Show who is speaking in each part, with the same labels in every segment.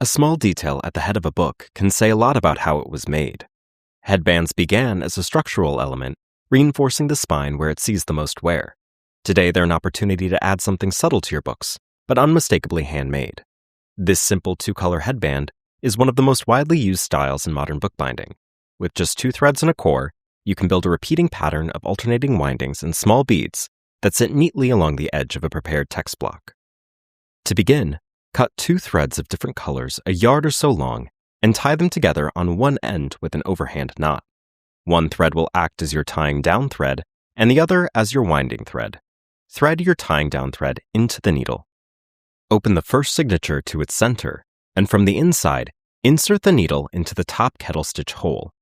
Speaker 1: A small detail at the head of a book can say a lot about how it was made. Headbands began as a structural element, reinforcing the spine where it sees the most wear. Today, they're an opportunity to add something subtle to your books, but unmistakably handmade. This simple two-color headband is one of the most widely used styles in modern bookbinding. With just 2 threads and a core, you can build a repeating pattern of alternating windings and small beads that sit neatly along the edge of a prepared text block. To begin, cut 2 threads of different colors a yard or so long and tie them together on one end with an overhand knot. One thread will act as your tying down thread and the other as your winding thread. Thread your tying down thread into the needle. Open the first signature to its center, and from the inside, insert the needle into the top kettle stitch hole.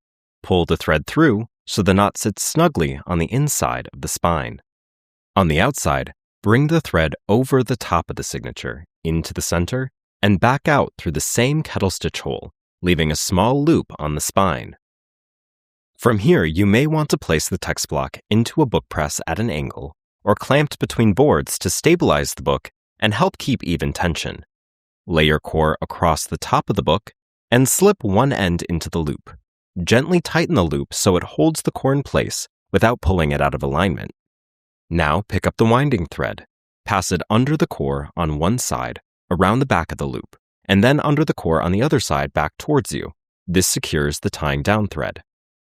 Speaker 1: Pull the thread through so the knot sits snugly on the inside of the spine. On the outside, bring the thread over the top of the signature, into the center, and back out through the same kettle stitch hole, leaving a small loop on the spine. From here, you may want to place the text block into a book press at an angle, or clamped between boards to stabilize the book and help keep even tension. Lay your core across the top of the book and slip one end into the loop. Gently tighten the loop so it holds the core in place without pulling it out of alignment. Now pick up the winding thread, pass it under the core on one side, around the back of the loop, and then under the core on the other side back towards you. This secures the tying down thread.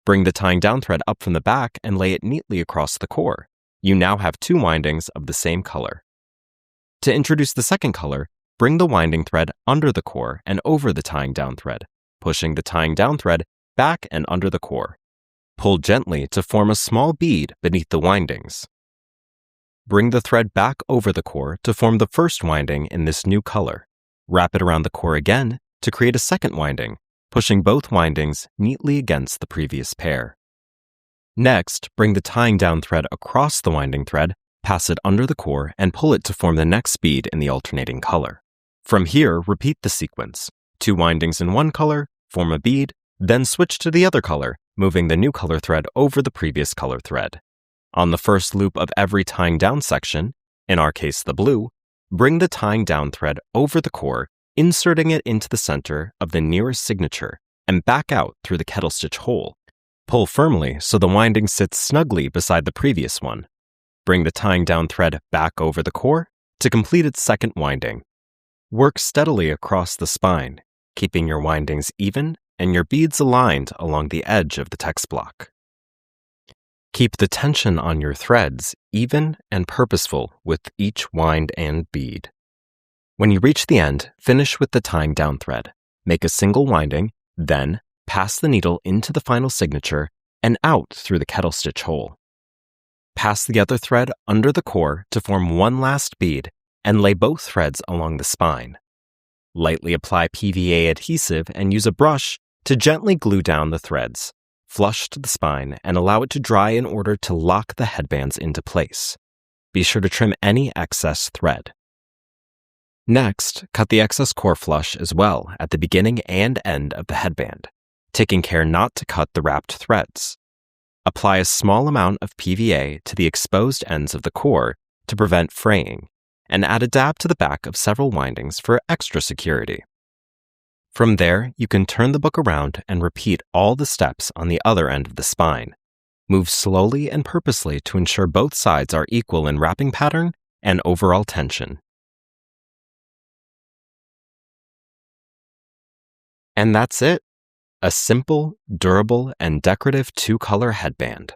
Speaker 1: Bring the tying down thread up from the back and lay it neatly across the core. You now have 2 windings of the same color. To introduce the second color, bring the winding thread under the core and over the tying down thread, pushing the tying down thread back and under the core. Pull gently to form a small bead beneath the windings. Bring the thread back over the core to form the first winding in this new color. Wrap it around the core again to create a second winding, pushing both windings neatly against the previous pair. Next, bring the tying down thread across the winding thread, pass it under the core, and pull it to form the next bead in the alternating color. From here, repeat the sequence. 2 windings in one color, form a bead, then switch to the other color, moving the new color thread over the previous color thread. On the first loop of every tying down section, in our case the blue, bring the tying down thread over the core, inserting it into the center of the nearest signature, and back out through the kettle stitch hole. Pull firmly so the winding sits snugly beside the previous one. Bring the tying down thread back over the core to complete its second winding. Work steadily across the spine, keeping your windings even and your beads aligned along the edge of the text block. Keep the tension on your threads even and purposeful with each wind and bead. When you reach the end, finish with the tying down thread. Make a single winding, then pass the needle into the final signature and out through the kettle stitch hole. Pass the other thread under the core to form one last bead and lay both threads along the spine. Lightly apply PVA adhesive and use a brush to gently glue down the threads. Flush to the spine and allow it to dry in order to lock the headbands into place. Be sure to trim any excess thread. Next, cut the excess core flush as well at the beginning and end of the headband, taking care not to cut the wrapped threads. Apply a small amount of PVA to the exposed ends of the core to prevent fraying, and add a dab to the back of several windings for extra security. From there, you can turn the book around and repeat all the steps on the other end of the spine. Move slowly and purposely to ensure both sides are equal in wrapping pattern and overall tension. And that's it. A simple, durable, and decorative 2-color headband.